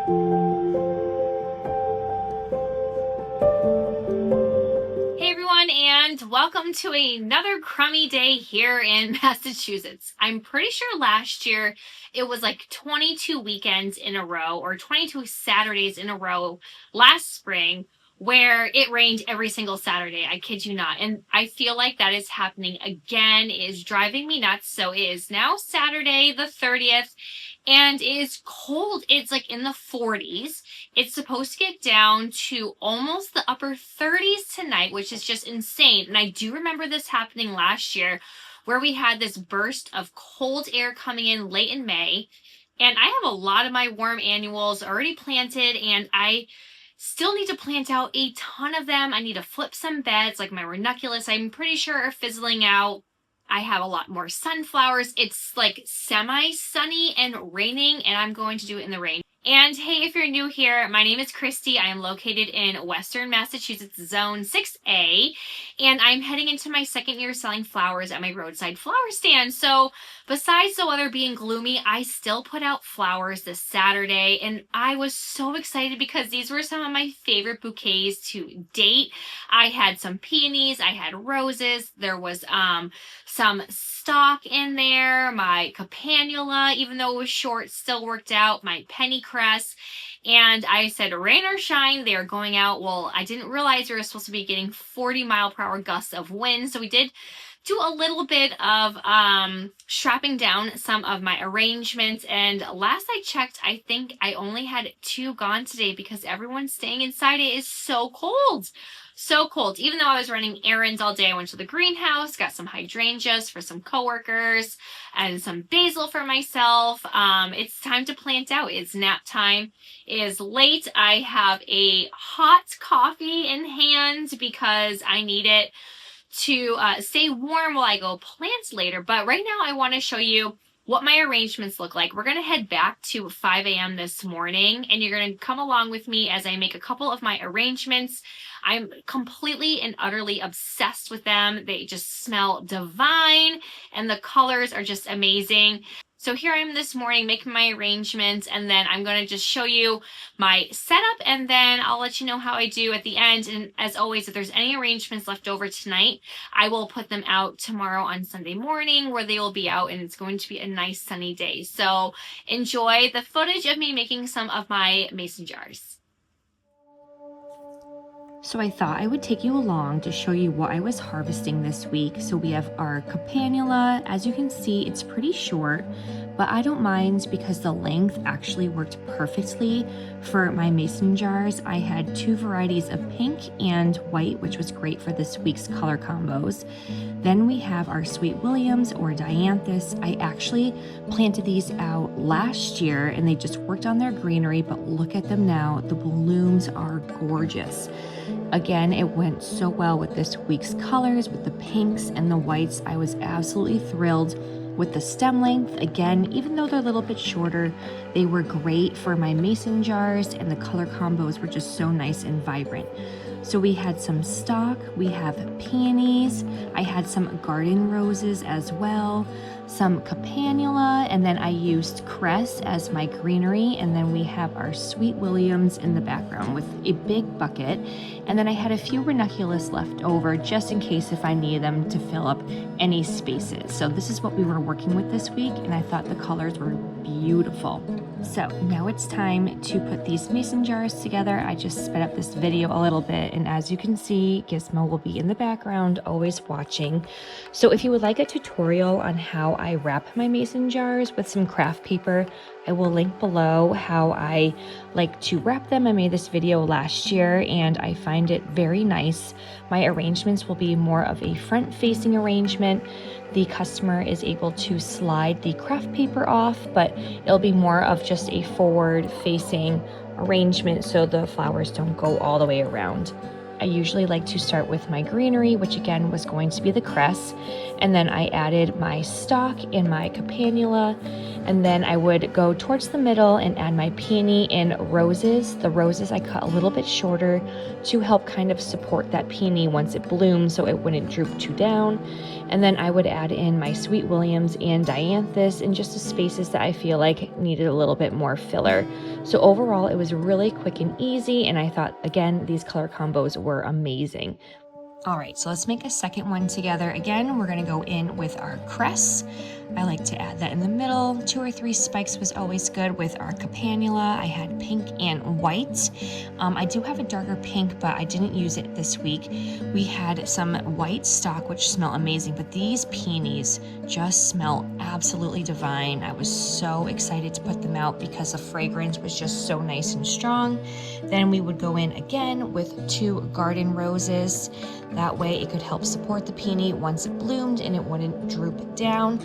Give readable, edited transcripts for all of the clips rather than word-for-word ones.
Hey everyone, and welcome to another crummy day here in Massachusetts. I'm pretty sure last year it was like 22 weekends in a row or 22 Saturdays in a row last spring where it rained every single Saturday. I kid you not. And I feel like that is happening again. It is driving me nuts. So it is now Saturday the 30th and it is cold. It's like in the 40s. It's supposed to get down to almost the upper 30s tonight, which is just insane. And I do remember this happening last year where we had this burst of cold air coming in late in May. And I have a lot of my warm annuals already planted, and I still need to plant out a ton of them. I need to flip some beds, like my ranunculus, I'm pretty sure are fizzling out. I have a lot more sunflowers. It's like semi-sunny and raining, and I'm going to do it in the rain. And hey, if you're new here, my name is Kristy. I am located in Western Massachusetts, Zone 6A, and I'm heading into my second year selling flowers at my roadside flower stand. So besides the weather being gloomy, I still put out flowers this Saturday, and I was so excited because these were some of my favorite bouquets to date. I had some peonies, I had roses, there was some stock in there, my campanula, even though it was short, still worked out, my pennycress, and I said rain or shine, they are going out. Well, I didn't realize we were supposed to be getting 40-mile-per-hour gusts of wind, so we did do a little bit of strapping down some of my arrangements, and last I checked, I think I only had 2 gone today because everyone's staying inside. It is so cold. So cold. Even though I was running errands all day, I went to the greenhouse, got some hydrangeas for some coworkers and some basil for myself. It's time to plant out. It's nap time. It is late. I have a hot coffee in hand because I need it to stay warm while I go plant later. But right now I want to show you what my arrangements look like. We're going to head back to 5 a.m. this morning, and you're going to come along with me as I make a couple of my arrangements. I'm completely and utterly obsessed with them. They just smell divine, and the colors are just amazing. So here I am this morning making my arrangements, and then I'm going to just show you my setup, and then I'll let you know how I do at the end. And as always, if there's any arrangements left over tonight, I will put them out tomorrow on Sunday morning where they will be out, and it's going to be a nice sunny day. So enjoy the footage of me making some of my mason jars. So I thought I would take you along to show you what I was harvesting this week. So we have our campanula. As you can see, it's pretty short, but I don't mind because the length actually worked perfectly for my mason jars. I had 2 varieties of pink and white, which was great for this week's color combos. Then we have our Sweet Williams or Dianthus. I actually planted these out last year and they just worked on their greenery, but look at them now. The blooms are gorgeous. Again, it went so well with this week's colors, with the pinks and the whites. I was absolutely thrilled with the stem length. Again, even though they're a little bit shorter, they were great for my mason jars, and the color combos were just so nice and vibrant. So we had some stock, we have peonies, I had some garden roses as well, some campanula, and then I used cress as my greenery, and then we have our Sweet Williams in the background with a big bucket, and then I had a few ranunculus left over just in case if I needed them to fill up any spaces. So this is what we were working with this week, and I thought the colors were beautiful. So now it's time to put these mason jars together. I just sped up this video a little bit, and as you can see, Gizmo will be in the background always watching. So if you would like a tutorial on how I wrap my mason jars with some craft paper, I will link below how I like to wrap them. I made this video last year and I find it very nice. My arrangements will be more of a front-facing arrangement. The customer is able to slide the craft paper off, but it'll be more of just a forward-facing arrangement so the flowers don't go all the way around. I usually like to start with my greenery, which again was going to be the cress, and then I added my stalk and my campanula, and then I would go towards the middle and add my peony in roses. The roses I cut a little bit shorter to help kind of support that peony once it blooms so it wouldn't droop too down. And then I would add in my sweet williams and dianthus in just the spaces that I feel like needed a little bit more filler. So overall, it was really quick and easy, and I thought, again, these color combos were amazing. All right, so let's make a second one together. Again, we're gonna go in with our cress. I like to add that in the middle. 2 or 3 spikes was always good with our campanula. I had pink and white. I do have a darker pink, but I didn't use it this week. We had some white stock, which smell amazing, but these peonies just smell absolutely divine. I was so excited to put them out because the fragrance was just so nice and strong. Then we would go in again with 2 garden roses. That way it could help support the peony once it bloomed and it wouldn't droop down.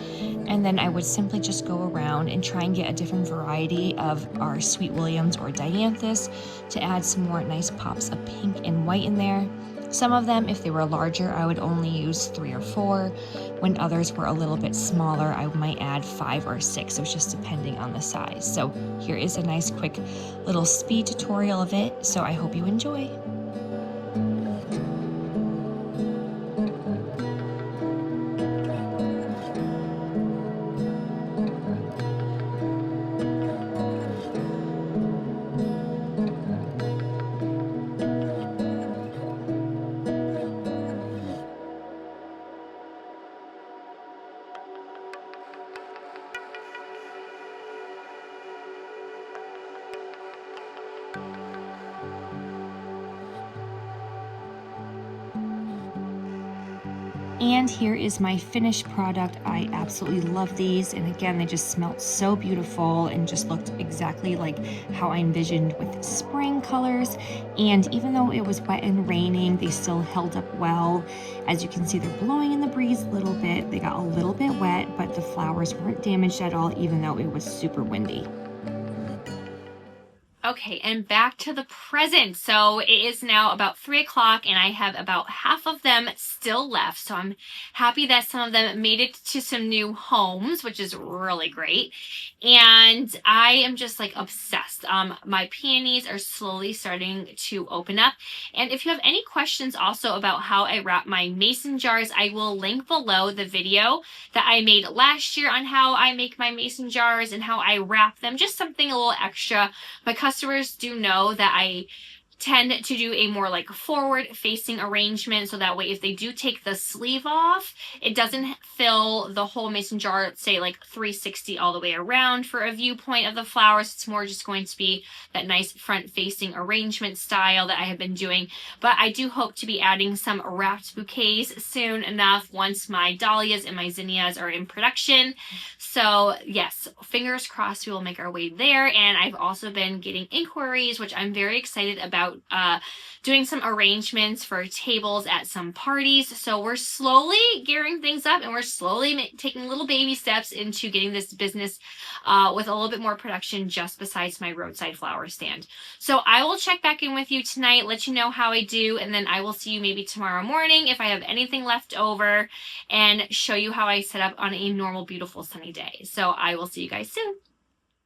And then I would simply just go around and try and get a different variety of our sweet williams or dianthus to add some more nice pops of pink and white in there. Some of them, if they were larger, I would only use 3 or 4. When others were a little bit smaller, I might add 5 or 6. So it's just depending on the size. So here is a nice quick little speed tutorial of it. So I hope you enjoy. And here is my finished product. I absolutely love these. And again, they just smelled so beautiful and just looked exactly like how I envisioned with spring colors. And even though it was wet and raining, they still held up well. As you can see, they're blowing in the breeze a little bit. They got a little bit wet, but the flowers weren't damaged at all, even though it was super windy. Okay, and back to the present. So it is now about 3 o'clock and I have about half of them still left. So I'm happy that some of them made it to some new homes, which is really great. And I am just like obsessed. My peonies are slowly starting to open up. And if you have any questions also about how I wrap my mason jars, I will link below the video that I made last year on how I make my mason jars and how I wrap them. Just something a little extra. My customers do know that I tend to do a more like forward facing arrangement, so that way if they do take the sleeve off, it doesn't fill the whole mason jar, say like 360 all the way around for a viewpoint of the flowers. It's more just going to be that nice front facing arrangement style that I have been doing. But I do hope to be adding some wrapped bouquets soon enough once my dahlias and my zinnias are in production. So yes, fingers crossed we will make our way there. And I've also been getting inquiries, which I'm very excited about, doing some arrangements for tables at some parties. So we're slowly gearing things up and we're slowly taking little baby steps into getting this business with a little bit more production just besides my roadside flower stand. So I will check back in with you tonight, let you know how I do, and then I will see you maybe tomorrow morning if I have anything left over and show you how I set up on a normal, beautiful, sunny day. So I will see you guys soon.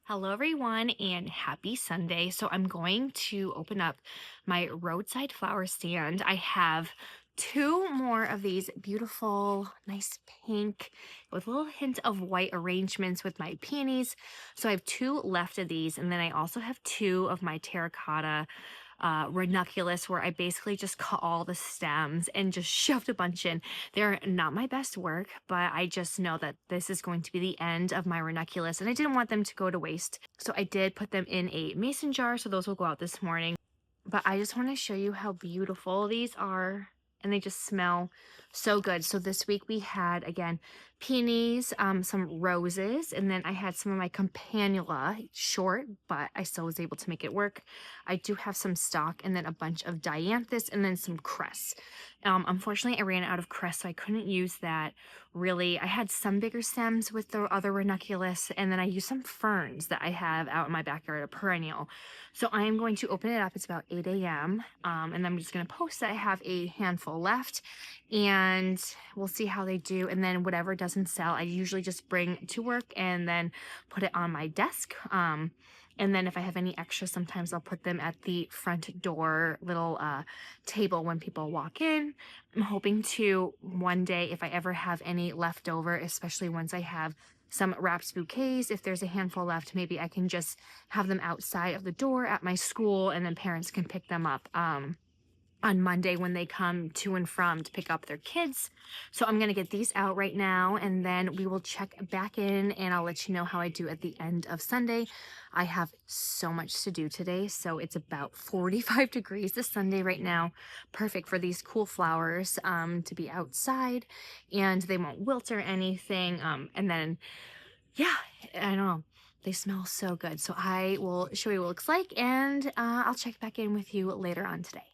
Hello everyone and happy Sunday. So I'm going to open up my roadside flower stand. I have 2 more of these beautiful, nice pink with a little hint of white arrangements with my peonies. So I have 2 left of these, and then I also have 2 of my terracotta ranunculus, where I basically just cut all the stems and just shoved a bunch in. They're not my best work, but I just know that this is going to be the end of my ranunculus and I didn't want them to go to waste. So I did put them in a mason jar, so those will go out this morning. But I just want to show you how beautiful these are, and they just smell so good. So this week we had, again, peonies, some roses, and then I had some of my campanula, short, but I still was able to make it work. I do have some stock, and then a bunch of dianthus, and then some cress. Unfortunately, I ran out of cress, so I couldn't use that really. I had some bigger stems with the other ranunculus, and then I used some ferns that I have out in my backyard, a perennial. So I am going to open it up. It's about 8 a.m. And I'm just going to post that I have a handful left, and we'll see how they do. And then whatever doesn't sell, I usually just bring to work and then put it on my desk. And then if I have any extra, sometimes I'll put them at the front door little table when people walk in. I'm hoping to one day, if I ever have any left over, especially once I have some wrapped bouquets, if there's a handful left, maybe I can just have them outside of the door at my school, and then parents can pick them up on Monday when they come to and from to pick up their kids. So I'm going to get these out right now, and then we will check back in, and I'll let you know how I do at the end of Sunday. I have so much to do today, so it's about 45 degrees this Sunday right now. Perfect for these cool flowers to be outside, and they won't wilt or anything. And then, yeah, I don't know. They smell so good. So I will show you what it looks like, and I'll check back in with you later on today.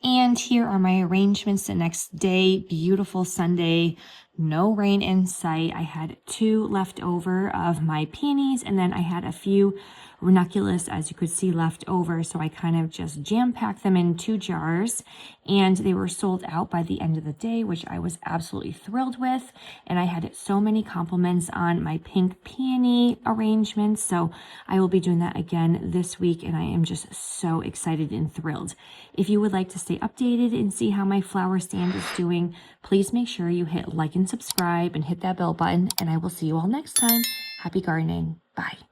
And here are my arrangements the next day. Beautiful Sunday, no rain in sight. I had 2 left over of my peonies, and then I had a few ranunculus, as you could see, left over. So I kind of just jam-packed them in 2 jars, and they were sold out by the end of the day, which I was absolutely thrilled with. And I had so many compliments on my pink peony arrangements. So I will be doing that again this week, and I am just so excited and thrilled. If you would like to stay updated and see how my flower stand is doing, please make sure you hit like and subscribe and hit that bell button, and I will see you all next time. Happy gardening. Bye.